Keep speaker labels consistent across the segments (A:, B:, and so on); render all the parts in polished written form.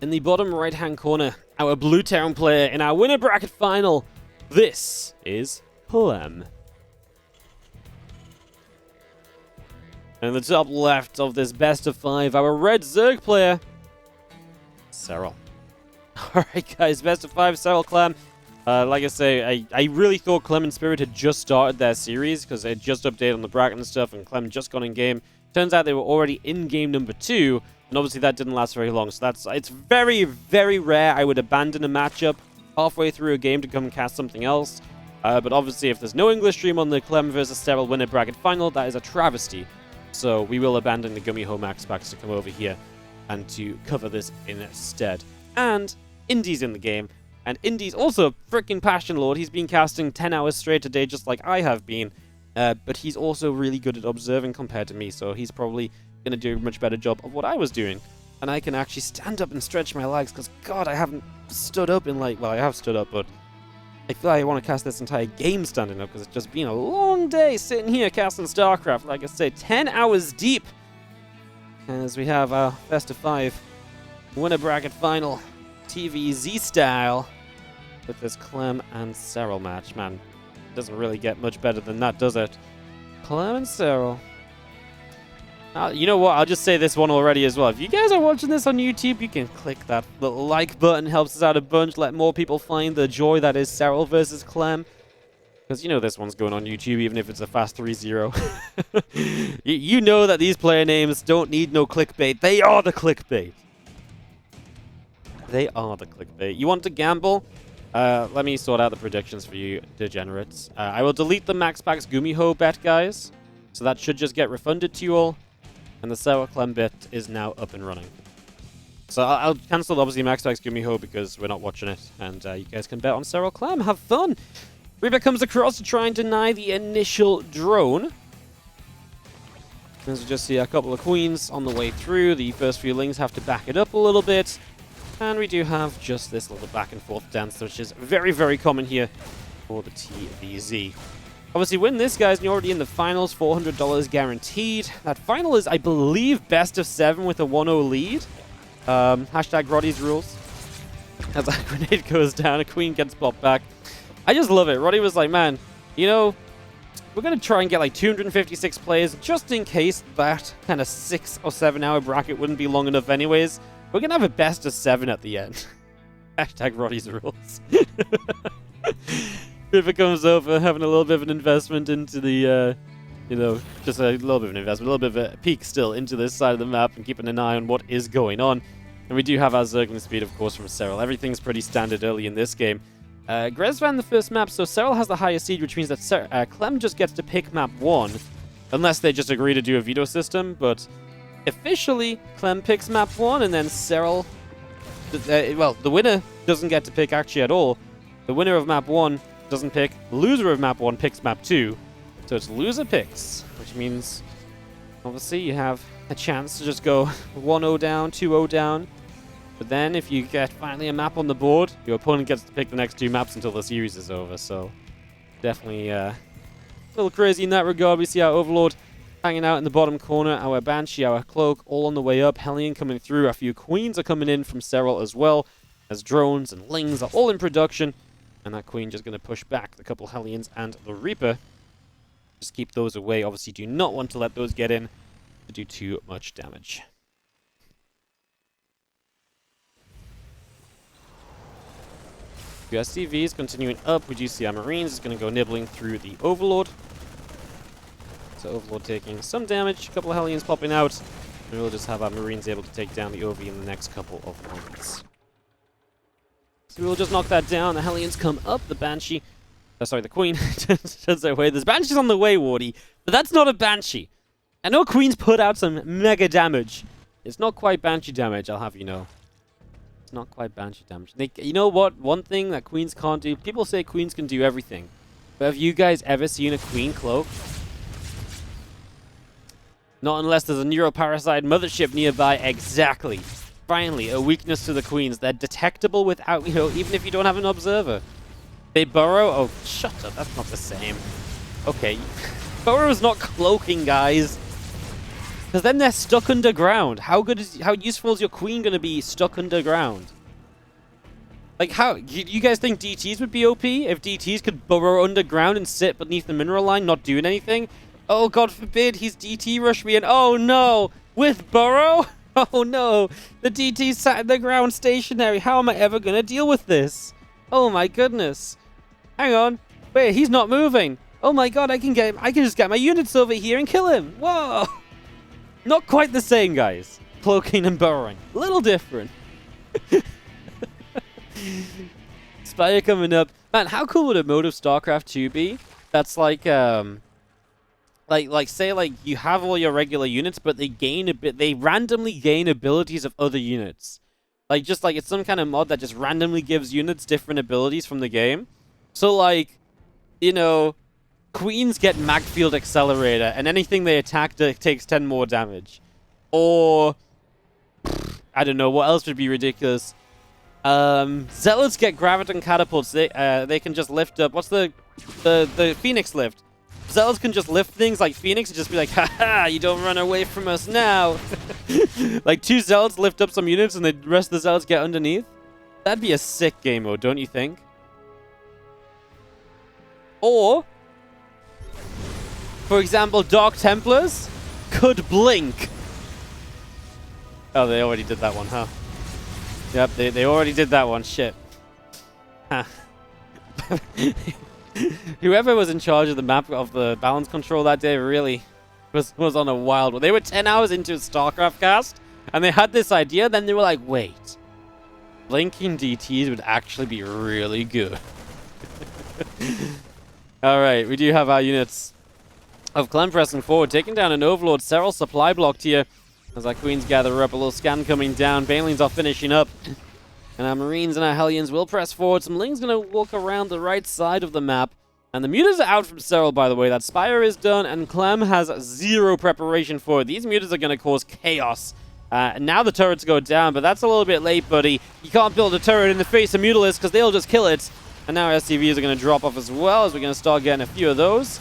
A: in the bottom right-hand corner, our Blue Town player in our winner bracket final. This is Clem. And in the top left of this best of 5, our red Zerg player, Serral. Alright guys, best of 5, Serral, Clem. Like I say, I really thought Clem and Spirit had just started their series because they had just updated on the bracket and stuff, and Clem just got in game. Turns out they were already in game number 2, and obviously that didn't last very long. So it's very, very rare I would abandon a matchup halfway through a game to come and cast something else. But obviously if there's no English stream on the Clem versus Serral winner bracket final, that is a travesty. So we will abandon the Gummy Home Max packs to come over here and to cover this instead. And Indy's in the game. And Indy's also a freaking Passion Lord. He's been casting 10 hours straight a day just like I have been. But he's also really good at observing compared to me. So he's probably going to do a much better job of what I was doing. And I can actually stand up and stretch my legs. Because, God, I haven't stood up in like... Well, I have stood up, but... I feel like I want to cast this entire game standing up. Because it's just been a long day sitting here casting StarCraft. Like I say, 10 hours deep. As we have our best of 5 winner bracket final. TVZ style. With this Clem and Serral match, man. Doesn't really get much better than that, does it? Clem and Serral. You know what? I'll just say this one already as well. If you guys are watching this on YouTube, you can click that little like button. Helps us out a bunch. Let more people find the joy that is Serral versus Clem. Because you know this one's going on YouTube, even if it's a fast 3-0. You know that these player names don't need no clickbait. They are the clickbait. They are the clickbait. You want to gamble? Let me sort out the predictions for you, degenerates. I will delete the Max Packs Gumiho bet, guys. So that should just get refunded to you all. And the Serral Clem bet is now up and running. So I'll cancel, obviously, Max Packs Gumiho because we're not watching it. And you guys can bet on Serral Clem. Have fun! Reaper comes across to try and deny the initial drone. As we just see a couple of queens on the way through. The first few lings have to back it up a little bit. And we do have just this little back and forth dance, which is very, very common here for the TVZ. Obviously, win this, guys, and you're already in the finals, $400 guaranteed. That final is, I believe, best of 7 with a 1-0 lead. Hashtag Roddy's rules. As that grenade goes down, a queen gets popped back. I just love it. Roddy was like, man, you know, we're going to try and get like 256 players just in case that kind of 6 or 7 hour bracket wouldn't be long enough anyways. We're going to have a best of 7 at the end. Hashtag Roddy's rules. If it comes over, having a little bit of an investment into the, you know, just a little bit of an investment, a little bit of a peek still into this side of the map and keeping an eye on what is going on. And we do have our Zergling speed, of course, from Serral. Everything's pretty standard early in this game. Grezvan the first map, so Serral has the highest seed, which means that Clem just gets to pick map 1, unless they just agree to do a veto system, but... Officially, Clem picks map 1, and then Serral... well, the winner doesn't get to pick actually at all. The winner of map 1 doesn't pick. The loser of map 1 picks map 2. So it's loser picks, which means, obviously, you have a chance to just go 1-0 down, 2-0 down. But then, if you get finally a map on the board, your opponent gets to pick the next 2 maps until the series is over. So, definitely a little crazy in that regard. We see our Overlord hanging out in the bottom corner, our Banshee, our Cloak, all on the way up. Hellion coming through. A few Queens are coming in from Serral as well, as drones and Lings are all in production. And that Queen just going to push back the couple Hellions and the Reaper. Just keep those away. Obviously, do not want to let those get in to do too much damage. USCV is continuing up. We do see our Marines is going to go nibbling through the Overlord. So Overlord taking some damage, a couple of Hellions popping out, and we'll just have our Marines able to take down the OV in the next couple of moments. So we'll just knock that down. The Hellions come up. The Banshee, sorry, the Queen turns their way. There's Banshee's on the way, Wardy, but that's not a Banshee. I know Queen's put out some mega damage. It's not quite Banshee damage, I'll have you know. It's not quite Banshee damage. You know what? One thing that Queens can't do, people say Queens can do everything, but have you guys ever seen a Queen cloak? Not unless there's a neuroparasite mothership nearby. Exactly. Finally, a weakness to the Queens. They're detectable without, you know, even if you don't have an observer. They burrow. Oh, shut up. That's not the same. Okay. Burrow is not cloaking, guys. Because then they're stuck underground. How useful is your queen going to be stuck underground? Like, how... You guys think DTs would be OP? If DTs could burrow underground and sit beneath the mineral line, not doing anything? Oh, God forbid, he's DT rush me, and oh no! With burrow? Oh no! The DT sat in the ground stationary. How am I ever going to deal with this? Oh my goodness. Hang on. Wait, he's not moving. Oh my God, I can just get my units over here and kill him. Whoa! Not quite the same, guys. Cloaking and burrowing. A little different. Spire coming up. Man, how cool would a mode of StarCraft 2 be? That's like say you have all your regular units, but they randomly gain abilities of other units. Just like it's some kind of mod that just randomly gives units different abilities from the game. So like, you know, Queens get Magfield Accelerator, and anything they attack takes 10 more damage. Or I don't know what else would be ridiculous. Zealots get Graviton Catapults. They can just lift up. What's the Phoenix lift? Zealots can just lift things like Phoenix and just be like, haha, you don't run away from us now. Like 2 Zealots lift up some units and the rest of the Zealots get underneath. That'd be a sick game mode, don't you think? Or, for example, Dark Templars could blink. Oh, they already did that one, huh? Yep, they already did that one. Shit. Huh. Whoever was in charge of the map of the balance control that day really was on a wild one. They were 10 hours into a StarCraft cast, and they had this idea, then they were like, wait. Blinking DTs would actually be really good. Alright, we do have our units of Clem pressing forward, taking down an Overlord. Serral supply blocked here as our Queens gather up. A little scan coming down. Banelings are finishing up. And our Marines and our Hellions will press forward. Some Ling's going to walk around the right side of the map. And the mutas are out from Serral, by the way. That Spire is done, and Clem has 0 preparation for it. These mutas are going to cause chaos. Now the turrets go down, but that's a little bit late, buddy. You can't build a turret in the face of Mutalisks because they'll just kill it. And now SCVs are going to drop off as well, as we're going to start getting a few of those.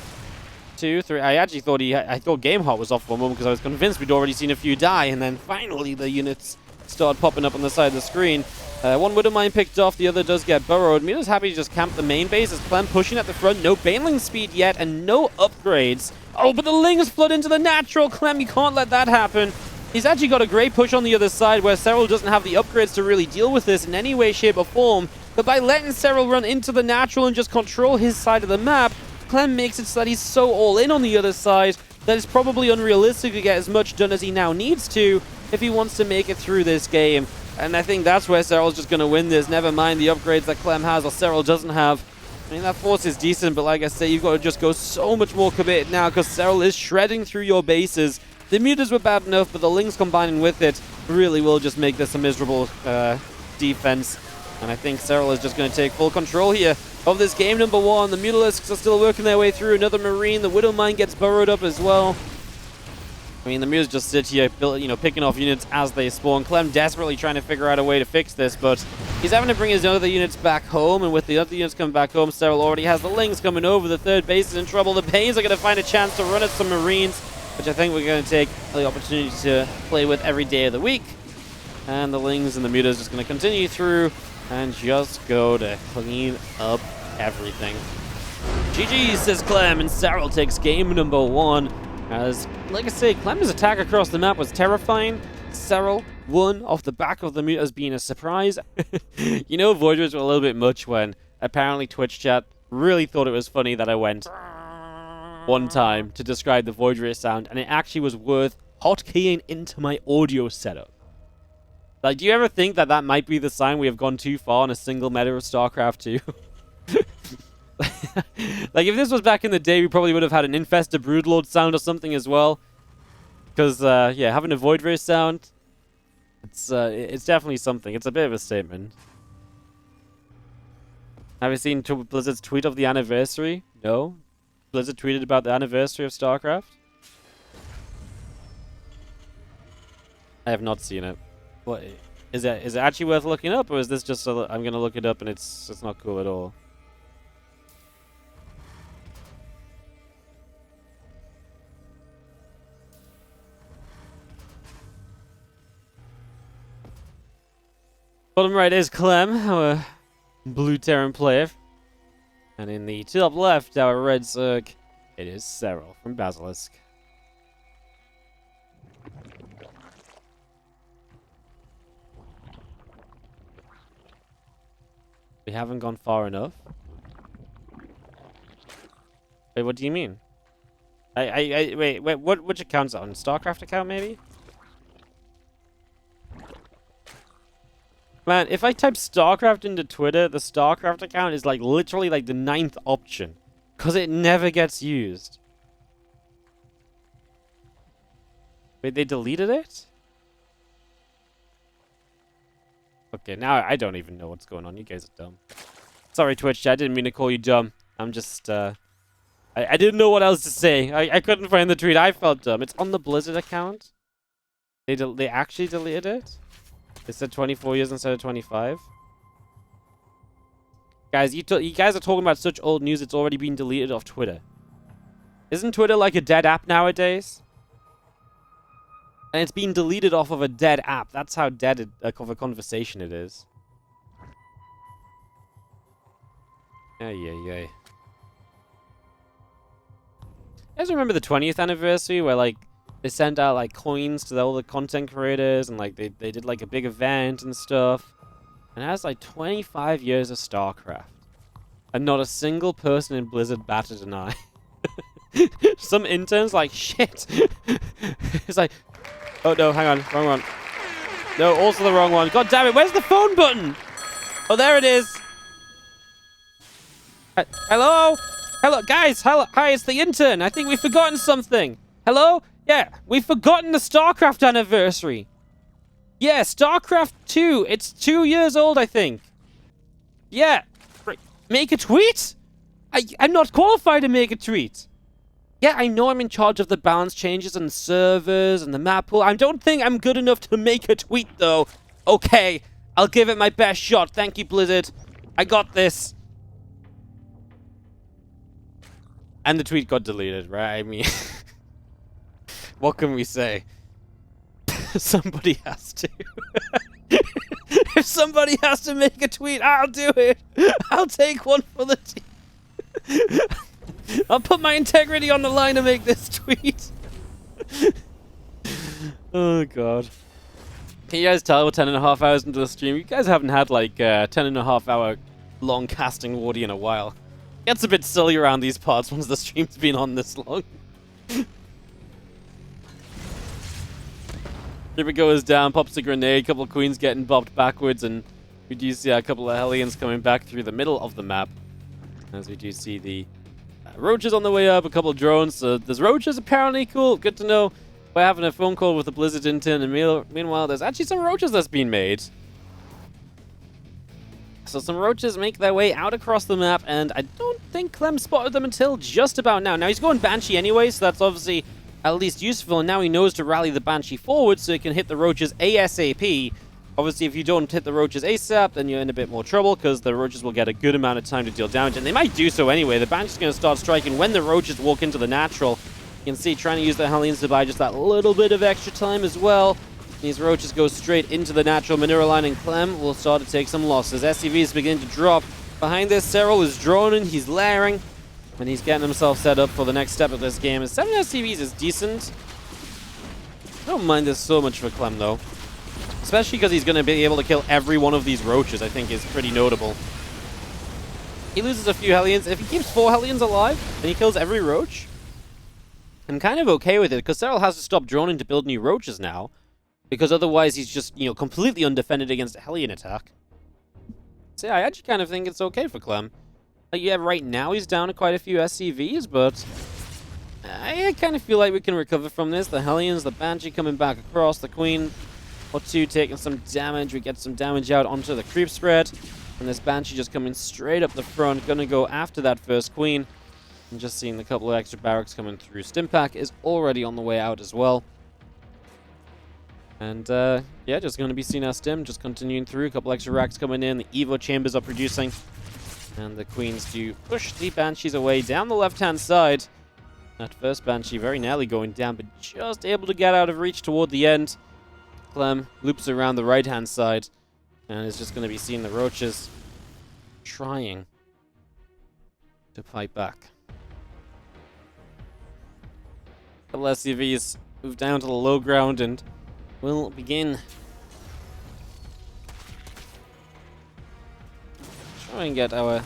A: 2, 3. I actually thought I thought GameHot was off for a moment because I was convinced we'd already seen a few die, and then finally the units start popping up on the side of the screen. One Widowmine picked off, the other does get burrowed. Muta's happy to just camp the main base as Clem pushing at the front. No Baneling speed yet, and no upgrades. Oh, but the Lings flood into the natural. Clem, you can't let that happen. He's actually got a great push on the other side where Serral doesn't have the upgrades to really deal with this in any way, shape, or form. But by letting Serral run into the natural and just control his side of the map, Clem makes it so that he's so all in on the other side that it's probably unrealistic to get as much done as he now needs to if he wants to make it through this game. And I think that's where Serral's just going to win this. Never mind the upgrades that Clem has or Serral doesn't have. I mean, that force is decent, but like I say, you've got to just go so much more committed now because Serral is shredding through your bases. The mutas were bad enough, but the Lings combining with it really will just make this a miserable defense. And I think Serral is just going to take full control here of this game number 1. The Mutalisks are still working their way through. Another Marine. The Widowmine gets burrowed up as well. I mean, the Mutas just sit here, picking off units as they spawn. Clem desperately trying to figure out a way to fix this, but he's having to bring his other units back home, and with the other units coming back home, Serral already has the Lings coming over. The third base is in trouble. The Pains are going to find a chance to run at some Marines, which I think we're going to take the opportunity to play with every day of the week. And the Lings and the Mutas just going to continue through and just go to clean up everything. GG, says Clem, and Serral takes game number 1. As, like I say, Clem's attack across the map was terrifying. Serral won off the back of the mutas being a surprise. You know, Voiders were a little bit much when apparently Twitch chat really thought it was funny that I went one time to describe the Voiders sound, and it actually was worth hotkeying into my audio setup. Like, do you ever think that that might be the sign we have gone too far in a single meta of StarCraft 2? Like, if this was back in the day, we probably would have had an Infested Broodlord sound or something as well. Because, yeah, having a Void Race sound, it's definitely something. It's a bit of a statement. Have you seen Blizzard's tweet of the anniversary? No? Blizzard tweeted about the anniversary of StarCraft? I have not seen it. What is it actually worth looking up, or is this just I'm gonna look it up and it's not cool at all? Bottom right is Clem, our blue Terran player. And in the top left, our red Zerg, it is Serral from Basilisk. We haven't gone far enough. Wait, what do you mean? Wait, which account's on? StarCraft account, maybe? Man, if I type StarCraft into Twitter, the StarCraft account is like literally like the 9th option. Because it never gets used. Wait, they deleted it? Okay, now I don't even know what's going on. You guys are dumb. Sorry, Twitch chat. I didn't mean to call you dumb. I'm just, I didn't know what else to say. I couldn't find the tweet. I felt dumb. It's on the Blizzard account. They actually deleted it? It said 24 years instead of 25. Guys, you guys are talking about such old news, it's already been deleted off Twitter. Isn't Twitter like a dead app nowadays? And it's been deleted off of a dead app. That's how dead of a conversation it is. Yeah. You guys remember the 20th anniversary where, like, they sent out, like, coins to all the content creators and, like, they did, like, a big event and stuff. And that's, like, 25 years of StarCraft. And not a single person in Blizzard batted an eye. Some interns, like, shit. It's like, oh, no, hang on, wrong one. No, also the wrong one. God damn it, where's the phone button? Oh, there it is. Hello? Hello, guys, hello. Hi, it's the intern. I think we've forgotten something. Hello? Yeah, we've forgotten the StarCraft anniversary. Yeah, StarCraft 2. It's 2 years old, I think. Yeah. Make a tweet? I'm not qualified to make a tweet. Yeah, I know I'm in charge of the balance changes and servers and the map pool. I don't think I'm good enough to make a tweet, though. Okay, I'll give it my best shot. Thank you, Blizzard. I got this. And the tweet got deleted, right? I mean... What can we say? Somebody has to. If somebody has to make a tweet, I'll do it. I'll take one for the team. I'll put my integrity on the line to make this tweet. Oh, God. Can you guys tell we're 10.5 hours into the stream? You guys haven't had, like, 10.5 hour long casting Wardy in a while. Gets a bit silly around these parts once the stream's been on this long. Here we go is down, pops a grenade, couple of queens getting bopped backwards, and we do see a couple of Hellions coming back through the middle of the map. As we do see the roaches on the way up, a couple of drones. There's roaches apparently, cool, good to know. We're having a phone call with the Blizzard intern, and meanwhile there's actually some roaches that's been made. So some roaches make their way out across the map, and I don't think Clem spotted them until just about now. Now he's going Banshee anyway, so that's obviously at least useful, and now he knows to rally the Banshee forward so he can hit the roaches ASAP. Obviously, if you don't hit the roaches ASAP, then you're in a bit more trouble, because the roaches will get a good amount of time to deal damage, and they might do so anyway. The Banshee's going to start striking when the roaches walk into the natural. You can see trying to use the Hellions to buy just that little bit of extra time as well. These roaches go straight into the natural mineral line, and Clem will start to take some losses. SCVs begin to drop. Behind this, Serral is droning, he's layering, and he's getting himself set up for the next step of this game. And 7 SCVs is decent. I don't mind this so much for Clem, though. Especially because he's going to be able to kill every one of these roaches, I think is pretty notable. He loses a few Hellions. If he keeps 4 Hellions alive, and he kills every roach, I'm kind of okay with it, because Serral has to stop droning to build new roaches now. Because otherwise he's just, you know, completely undefended against a Hellion attack. So yeah, I actually kind of think it's okay for Clem. Yeah, right now he's down to quite a few SCVs, but I kind of feel like we can recover from this. The Hellions, the Banshee coming back across, the Queen or 2 taking some damage. We get some damage out onto the creep spread, and this Banshee just coming straight up the front, gonna go after that first Queen. And just seeing a couple of extra barracks coming through. Stimpack is already on the way out as well. And, yeah, just going to be seeing our Stim just continuing through. A couple extra racks coming in. The Evo chambers are producing. And the Queens do push the Banshees away down the left-hand side. That first Banshee very nearly going down, but just able to get out of reach toward the end. Clem loops around the right-hand side. And it's just going to be seeing the roaches trying to fight back. The SCVs move down to the low ground and will begin try and get our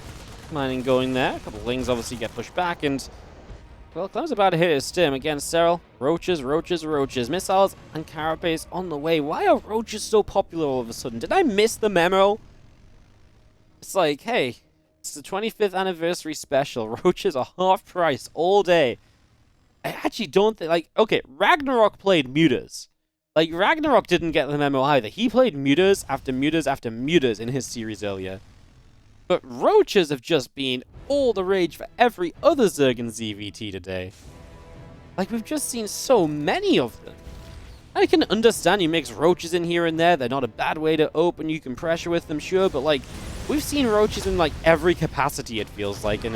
A: mining going there. A couple of lings obviously get pushed back, and well, Clem's about to hit his stim against Serral. Roaches, roaches, roaches. Missiles and carapace on the way. Why are roaches so popular all of a sudden? Did I miss the memo? It's like, hey, it's the 25th anniversary special. Roaches are half price all day. I actually don't think, like, okay, Ragnarok played mutas. Like, Ragnarok didn't get the memo either. He played mutas after mutas after mutas in his series earlier. But roaches have just been all the rage for every other Zerg in ZvT today. Like, we've just seen so many of them. I can understand you mix roaches in here and there. They're not a bad way to open. You can pressure with them, sure. But, like, we've seen roaches in, like, every capacity, it feels like. And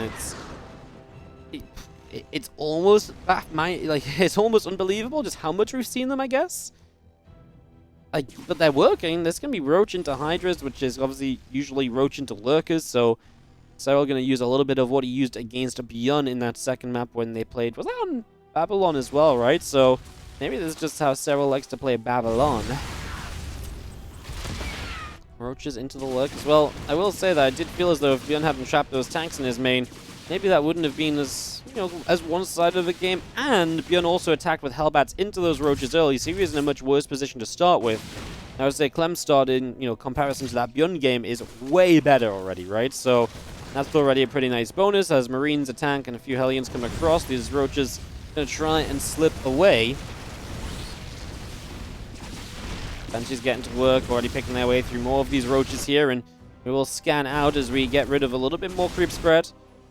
A: it's almost, it's almost unbelievable just how much we've seen them, I guess. But they're working. There's going to be roach into hydras, which is obviously usually roach into lurkers. So Serral going to use a little bit of what he used against Bjorn in that second map when they played. Was that on Babylon as well, right? So maybe this is just how Serral likes to play Babylon. Roaches into the lurkers. Well, I will say that I did feel as though if Bjorn hadn't trapped those tanks in his main, maybe that wouldn't have been as, you know, as one-sided of a game. And Bjorn also attacked with Hellbats into those roaches early, so he was in a much worse position to start with. I would say Clem's start in, you know, comparison to that Bjorn game is way better already, right? So that's already a pretty nice bonus. As Marines, a tank, and a few Hellions come across, these roaches going to try and slip away. Banshee's getting to work, already picking their way through more of these roaches here, and we will scan out as we get rid of a little bit more creep spread.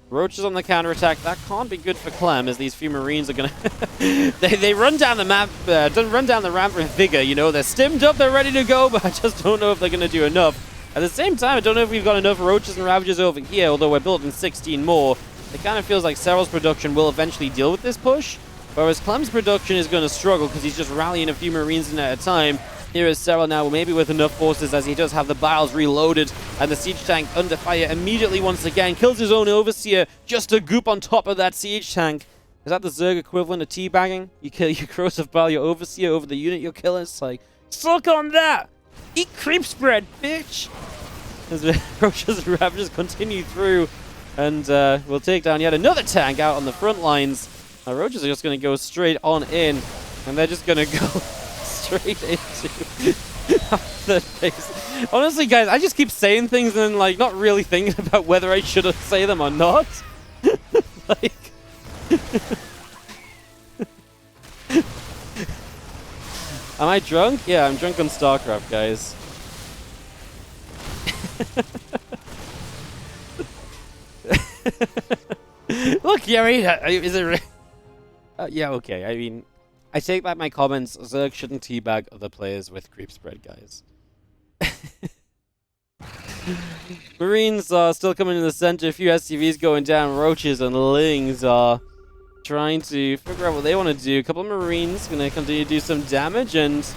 A: Roaches on the counterattack. That can't be good for Clem, as these few Marines are gonna they run down the map, run down the ramp with vigor. You know, they're stimmed up, they're ready to go, but I just don't know if they're gonna do enough. At the same time, I don't know if we've got enough roaches and ravagers over here, although we're building 16 more. It kind of feels like Serral's production will eventually deal with this push, whereas Clem's production is going to struggle because he's just rallying a few Marines in at a time. Here is Serral now, maybe with enough forces, as he does have the biles reloaded, and the siege tank under fire immediately once again. Kills his own overseer, just a goop on top of that siege tank. Is that the Zerg equivalent of teabagging? You kill your corrosive bile, your overseer over the unit you're killing? It's like, suck on that! Eat creep spread, bitch! As the roaches and ravagers continue through, and we'll take down yet another tank out on the front lines. Our roaches are just going to go straight on in, and they're just going to go straight into third base. Honestly, guys, I just keep saying things and then, like, not really thinking about whether I should say them or not. Like... Am I drunk? Yeah, I'm drunk on StarCraft, guys. Look, yeah, is it... yeah, okay, I mean... I take back my comments. Zerg shouldn't teabag other players with creep spread, guys. Marines are still coming in the center. A few SCVs going down. Roaches and Lings are trying to figure out what they want to do. A couple of Marines going to continue to do some damage. And,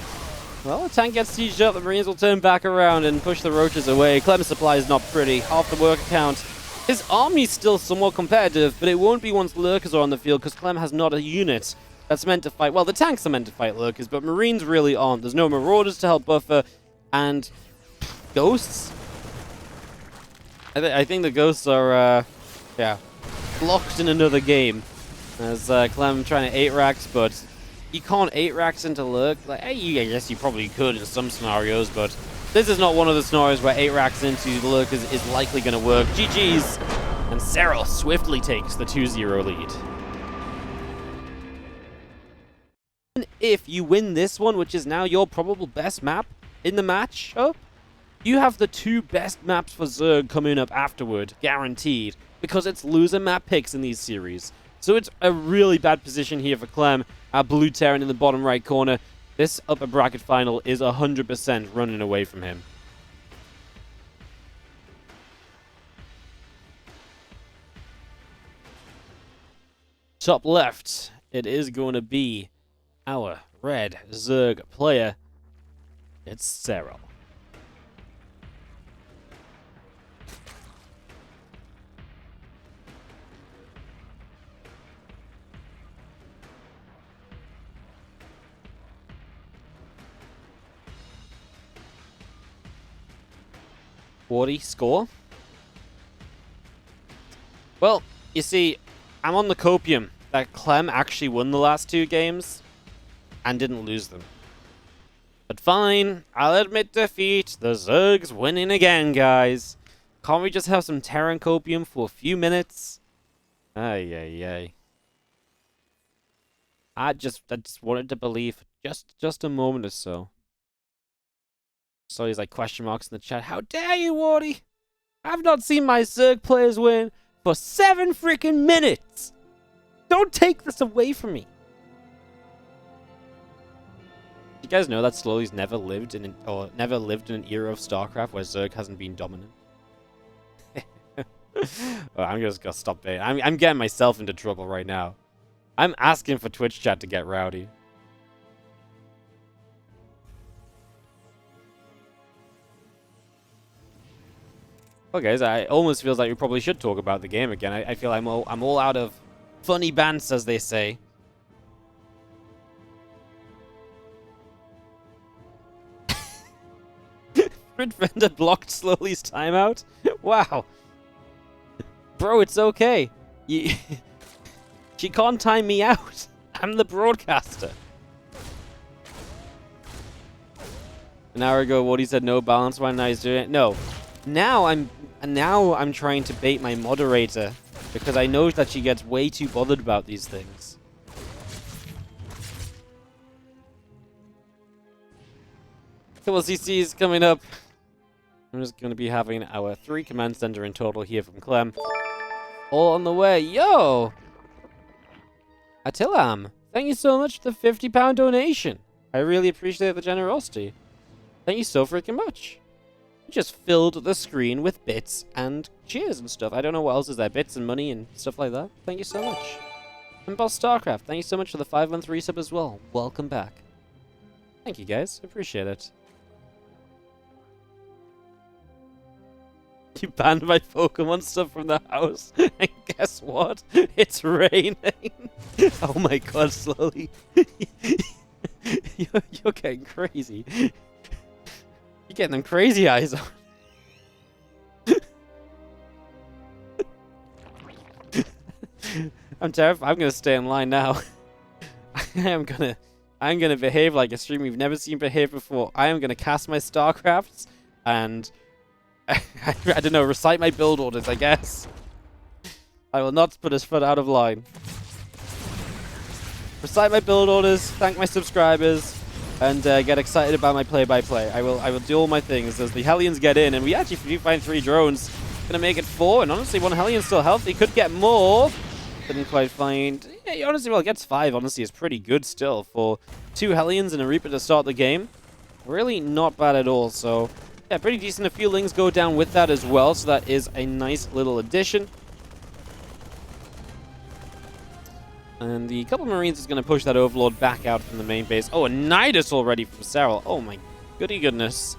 A: well, the tank gets sieged up. The Marines will turn back around and push the Roaches away. Clem's supply is not pretty. Half the worker count. His army's still somewhat competitive, but it won't be once lurkers are on the field because Clem has not a unit that's meant to fight. Well, the tanks are meant to fight lurkers, but Marines really aren't. There's no Marauders to help buffer, and Ghosts? I think the Ghosts are, yeah, locked in another game. As Clem trying to 8-racks, but you can't 8-racks into lurk. Like, I guess you probably could in some scenarios, but this is not one of the scenarios where 8-racks into lurkers is likely going to work. GG's! And Serral swiftly takes the 2-0 lead. If you win this one, which is now your probable best map in the matchup, you have the 2 best maps for Zerg coming up afterward, guaranteed, because it's loser map picks in these series. So it's a really bad position here for Clem. Our blue Terran in the bottom right corner. This upper bracket final is 100% running away from him. Top left, it is going to be our red Zerg player. It's Serral. 40 score? Well, you see, I'm on the copium that Clem actually won the last 2 games and didn't lose them. But fine, I'll admit defeat. The Zerg's winning again, guys. Can't we just have some Terran copium for a few minutes? Ay, ay, ay. I just wanted to believe just a moment or so. So he's like question marks in the chat. How dare you, Wardy? I've not seen my Zerg players win for 7 freaking minutes. Don't take this away from me. You guys know that Slowly's never lived in an era of StarCraft where Zerg hasn't been dominant. Well, I'm just gonna stop baiting. I'm getting myself into trouble right now. I'm asking for Twitch chat to get rowdy. Well, guys, it almost feels like we probably should talk about the game again. I feel I'm all out of funny bants, as they say. Vendor blocked Slowly's timeout? Wow. Bro, it's okay. She can't time me out. I'm the broadcaster. An hour ago, Woody said no balance one. Now he's doing it. No. Now I'm trying to bait my moderator because I know that she gets way too bothered about these things. Couple CCs coming up. I'm just going to be having our 3 command center in total here from Clem. All on the way. Yo! Attilam, thank you so much for the £50 donation. I really appreciate the generosity. Thank you so freaking much. You just filled the screen with bits and cheers and stuff. I don't know what else is there. Bits and money and stuff like that. Thank you so much. And Boss StarCraft, thank you so much for the 5-month resub as well. Welcome back. Thank you guys. Appreciate it. You banned my Pokemon stuff from the house. And guess what? It's raining. Oh my god, Slowly. You're getting crazy. You're getting them crazy eyes on. I'm terrified. I'm gonna stay in line now. I'm gonna behave like a stream we've never seen behave before. I am gonna cast my StarCrafts and I don't know, recite my build orders, I guess. I will not put his foot out of line. Recite my build orders, thank my subscribers, and get excited about my play-by-play. I will do all my things as the Hellions get in, and we actually do find 3 drones. Gonna make it 4, and honestly, 1 Hellion's still healthy. Could get more. Didn't quite find... Yeah, honestly, well, it gets 5, honestly, is pretty good still for 2 Hellions and a Reaper to start the game. Really not bad at all, so... Yeah, pretty decent. A few Lings go down with that as well, so that is a nice little addition. And the couple Marines is going to push that Overlord back out from the main base. Oh, a Nidus already from Serral. Oh my goody goodness.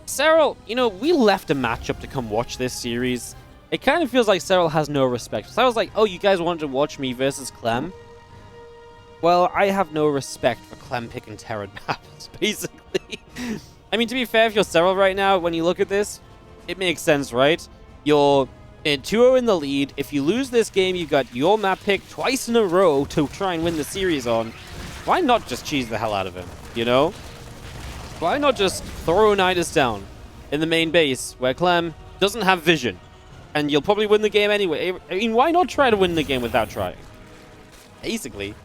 A: Serral, you know, we left a matchup to come watch this series. It kind of feels like Serral has no respect. So I was like, oh, you guys wanted to watch me versus Clem? Well, I have no respect for Clem picking Terran maps, basically. I mean, to be fair, if you're Serral right now, when you look at this, it makes sense, right? You're 2-0 in the lead. If you lose this game, you've got your map pick twice in a row to try and win the series on. Why not just cheese the hell out of him, you know? Why not just throw Nidus down in the main base where Clem doesn't have vision? And you'll probably win the game anyway. I mean, why not try to win the game without trying? Basically,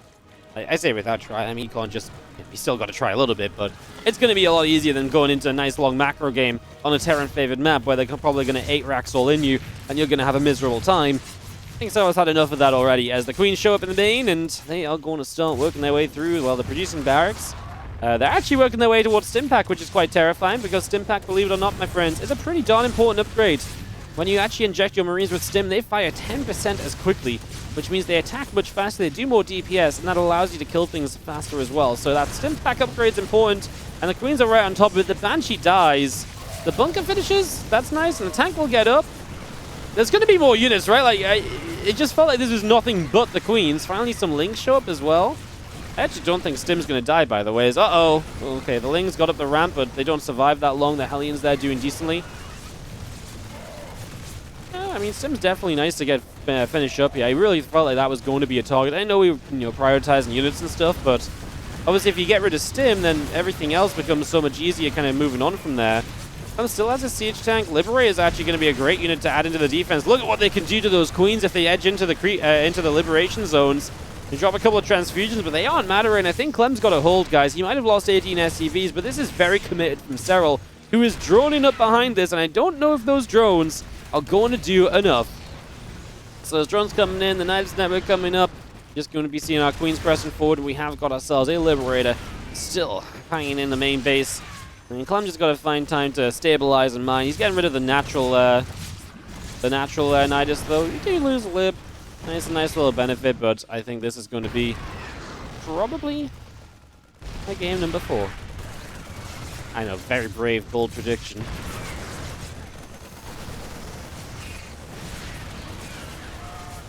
A: I say without trying. I mean, you can't just... You still got to try a little bit, but it's going to be a lot easier than going into a nice long macro game on a Terran-favored map where they're probably going to 8 racks all in you, and you're going to have a miserable time. I think Serral's had enough of that already as the Queens show up in the main, and they are going to start working their way through while they're producing barracks. They're actually working their way towards Stimpack, which is quite terrifying, because Stimpack, believe it or not, my friends, is a pretty darn important upgrade. When you actually inject your Marines with Stim, they fire 10% as quickly, which means they attack much faster, they do more DPS, and that allows you to kill things faster as well. So that Stimpack upgrade's important, and the Queens are right on top of it. The Banshee dies. The bunker finishes, that's nice, and the tank will get up. There's going to be more units, right? Like, it just felt like this was nothing but the Queens. Finally, some Lings show up as well. I actually don't think Stim's going to die, by the way. Uh-oh. Okay, the Lings got up the ramp, but they don't survive that long. The Hellions there doing decently. I mean, Stim's definitely nice to get finished up here. I really felt like that was going to be a target. I know we were, prioritizing units and stuff, but obviously if you get rid of Stim, then everything else becomes so much easier kind of moving on from there. Still has a siege tank. Liberator is actually going to be a great unit to add into the defense. Look at what they can do to those queens if they edge into the liberation zones. They drop a couple of transfusions, but they aren't mattering. I think Clem's got a hold, guys. He might have lost 18 SCVs, but this is very committed from Serral, who is droning up behind this, and I don't know if those drones are going to do enough. So those drones coming in, the Nidus network coming up. Just going to be seeing our queens pressing forward. We have got ourselves a Liberator still hanging in the main base. And Clem just got to find time to stabilize and mine. He's getting rid of the natural Nidus, though. You do lose a Lib. Nice little benefit, but I think this is going to be probably my game number 4. I know, very brave, bold prediction.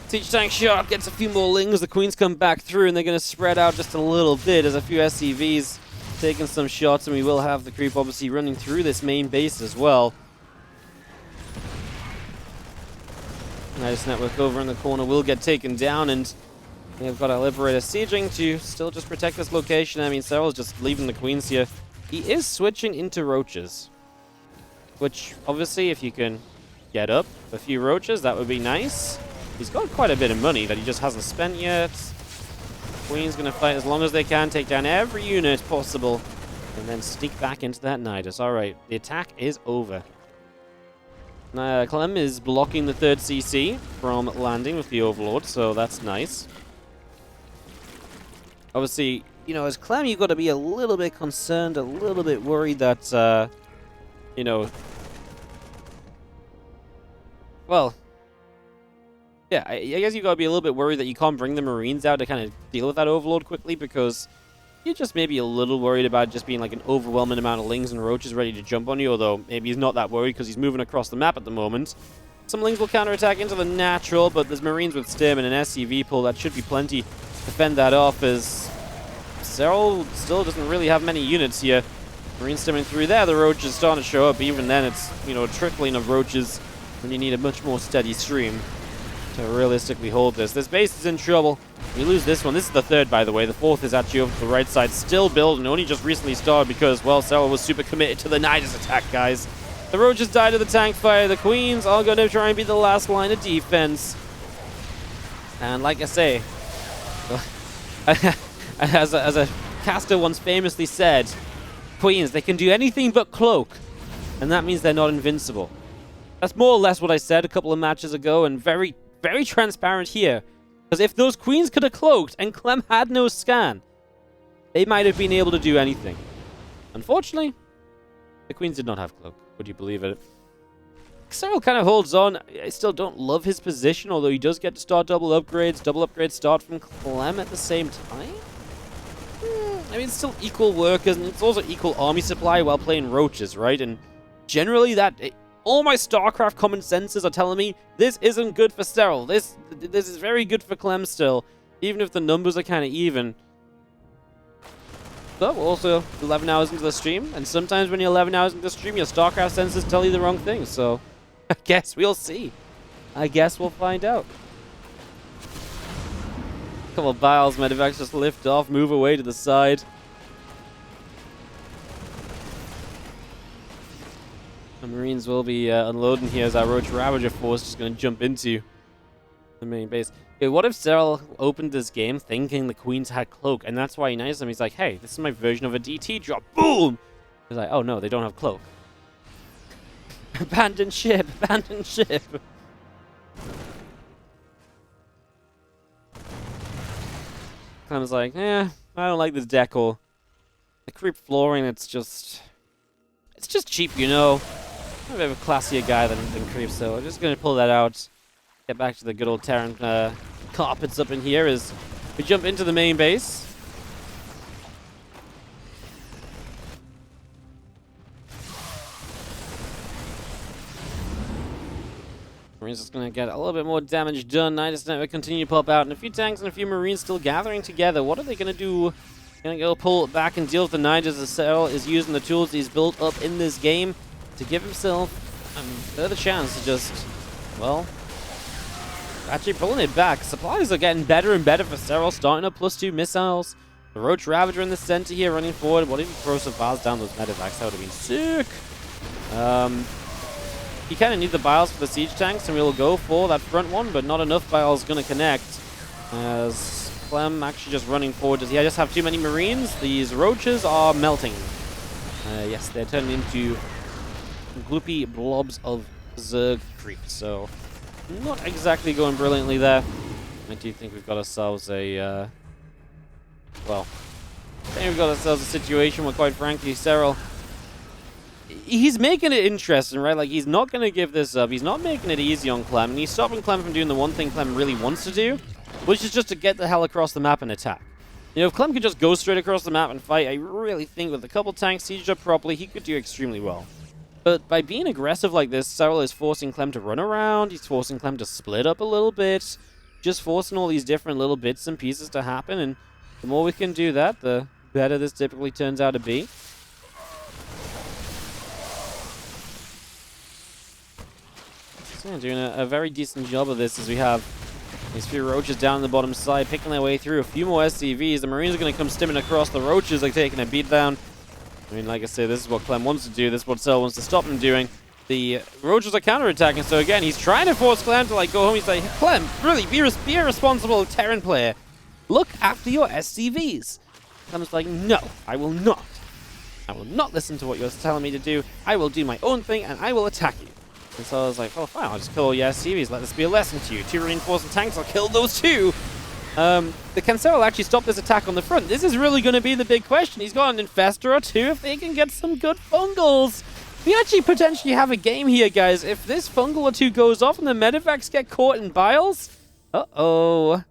A: Siege tank shot gets a few more lings. The queens come back through, and they're going to spread out just a little bit as a few SCVs taking some shots, and we will have the creep obviously running through this main base as well. Nice network over in the corner will get taken down, and we've got our Liberator sieging to still just protect this location. I mean, Serral's just leaving the queens here. He is switching into roaches, which obviously if you can get up a few roaches, that would be nice. He's got quite a bit of money that he just hasn't spent yet. Queen's going to fight as long as they can, take down every unit possible, and then sneak back into that Nidus. Alright, the attack is over. Clem is blocking the 3rd CC from landing with the Overlord, so that's nice. Obviously, as Clem, you've got to be a little bit concerned, a little bit worried that, well, yeah, I guess you've got to be a little bit worried that you can't bring the Marines out to kind of deal with that Overlord quickly, because you're just maybe a little worried about just being like an overwhelming amount of lings and roaches ready to jump on you, although maybe he's not that worried because he's moving across the map at the moment. Some lings will counterattack into the natural, but there's Marines with Stim and an SCV pull. That should be plenty to fend that off, as Serral still doesn't really have many units here. Marines stimming through there, the roaches starting to show up. Even then, it's, a trickling of roaches when you need a much more steady stream to realistically hold this. This base is in trouble. We lose this one. This is the 3rd, by the way. The 4th is actually over to the right side, still building. Only just recently started because, well, Serral was super committed to the Nidus attack, guys. The roaches died to the tank fire. The queens are going to try and be the last line of defense. And like I say, as a caster once famously said, queens, they can do anything but cloak. And that means they're not invincible. That's more or less what I said a couple of matches ago, and very, very transparent here. Because if those queens could have cloaked and Clem had no scan, they might have been able to do anything. Unfortunately, the queens did not have cloak. Would you believe it? Serral kind of holds on. I still don't love his position, although he does get to start double upgrades. Double upgrades start from Clem at the same time. I mean, it's still equal workers, and it's also equal army supply while playing roaches, right? And generally all my StarCraft common senses are telling me this isn't good for Serral. This is very good for Clem still, even if the numbers are kind of even. But we're also 11 hours into the stream, and sometimes when you're 11 hours into the stream, your StarCraft senses tell you the wrong thing, so I guess we'll see. I guess we'll find out. A couple of Biles, Medivacs just lift off, move away to the side. The Marines will be unloading here as our Roach Ravager force is going to jump into the main base. Okay, what if Serral opened this game thinking the queens had cloak, and that's why he knights them? He's like, hey, this is my version of a DT drop. Boom! He's like, oh no, they don't have cloak. Abandon ship, abandon ship. Clem's like, I don't like this decor. The creep flooring, it's just cheap, I'm a bit of a classier guy than creep, so I'm just going to pull that out. Get back to the good old Terran carpets up in here as we jump into the main base. Marines just going to get a little bit more damage done. Nidus Network continue to pop out, and a few tanks and a few Marines still gathering together. What are they going to do? Going to go pull back and deal with the Nidus as Serral is using the tools he's built up in this game to give himself a further chance to just, well, actually pulling it back. Supplies are getting better and better for Serral, starting up +2 missiles. The Roach Ravager in the center here running forward. What if he throws some bars down those medevacs? That would have been sick. You kind of need the biles for the siege tanks, and we'll go for that front one, but not enough biles going to connect. As Clem actually just running forward. Does he just have too many Marines? These Roaches are melting. Yes, they're turning into gloopy blobs of Zerg creep, so not exactly going brilliantly there. I do think we've got ourselves a, well, I think we've got ourselves a situation where, quite frankly, Serral, he's making it interesting, right? Like, he's not going to give this up. He's not making it easy on Clem, and he's stopping Clem from doing the one thing Clem really wants to do, which is just to get the hell across the map and attack. You know, if Clem could just go straight across the map and fight, I really think with a couple tanks sieged up properly, he could do extremely well. But by being aggressive like this, Serral is forcing Clem to run around, he's forcing Clem to split up a little bit, just forcing all these different little bits and pieces to happen, and the more we can do that, the better this typically turns out to be. So yeah, doing a very decent job of this as we have these few Roaches down on the bottom side, picking their way through a few more SCVs. The Marines are going to come stimming across the Roaches, like taking a beat down. I mean, like I say, this is what Clem wants to do. This is what Serral wants to stop him doing. The Roaches are counterattacking, so again, he's trying to force Clem to like go home. He's like, Clem, really, be a responsible Terran player. Look after your SCVs. Clem's like, no, I will not. I will not listen to what you're telling me to do. I will do my own thing, and I will attack you. And so I was like, oh, fine, I'll just kill all your SCVs. Let this be a lesson to you. 2 reinforcing tanks, I'll kill those too. Can Serral actually stop this attack on the front? This is really going to be the big question. He's got an Infestor or two. If they can get some good fungals, we actually potentially have a game here, guys. If this fungal or two goes off and the medevacs get caught in biles, uh-oh.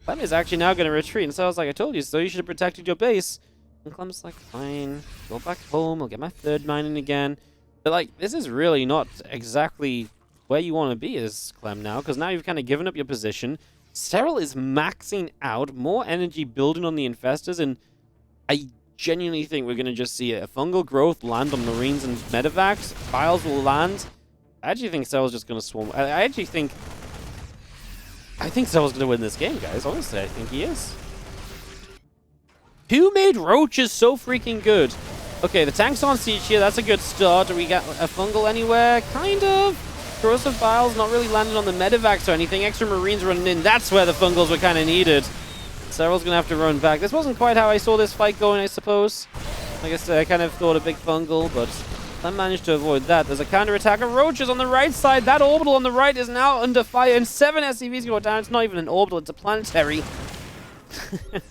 A: Clem is actually now going to retreat. And so I was like, I told you so. You should have protected your base. And Clem's like, fine. Go back home. I'll get my third mine in again. But, like, this is really not exactly where you want to be as Clem now, because now you've kind of given up your position. Serral is maxing out, more energy building on the Infestors, and I genuinely think we're going to just see a fungal growth land on Marines and medevacs. Biles will land. I actually think Serral's just going to swarm. I think Serral's going to win this game, guys. Honestly, I think he is. Who made Roaches so freaking good? Okay, the tank's on siege here. That's a good start. Do we get a fungal anywhere? Kind of. Corrosive Biles not really landing on the medevacs or anything. Extra Marines running in. That's where the fungals were kind of needed. Serral's going to have to run back. This wasn't quite how I saw this fight going, I suppose. Like I said, I kind of thought a big fungal, but I managed to avoid that. There's a counterattack of Roaches on the right side. That orbital on the right is now under fire, and 7 SCVs go down. It's not even an orbital, it's a planetary.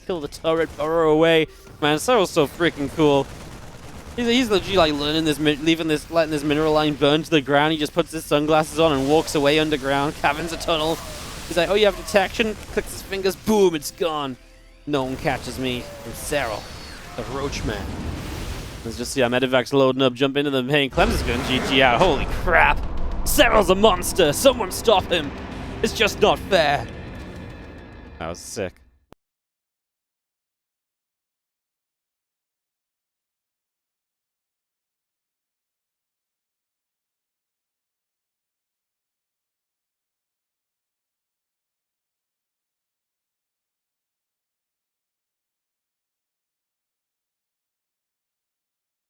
A: Kill the turret, burrow away. Man, Serral's so freaking cool. He's literally like letting this mineral line burn to the ground. He just puts his sunglasses on and walks away underground, caverns a tunnel. He's like, oh, you have detection? Clicks his fingers, boom, it's gone. No one catches me. I'm Serral, the Roach Man. Let's just see our medevacs loading up, jump into the main. Clem's going to GG out. Holy crap. Serral's a monster. Someone stop him. It's just not fair. That was sick.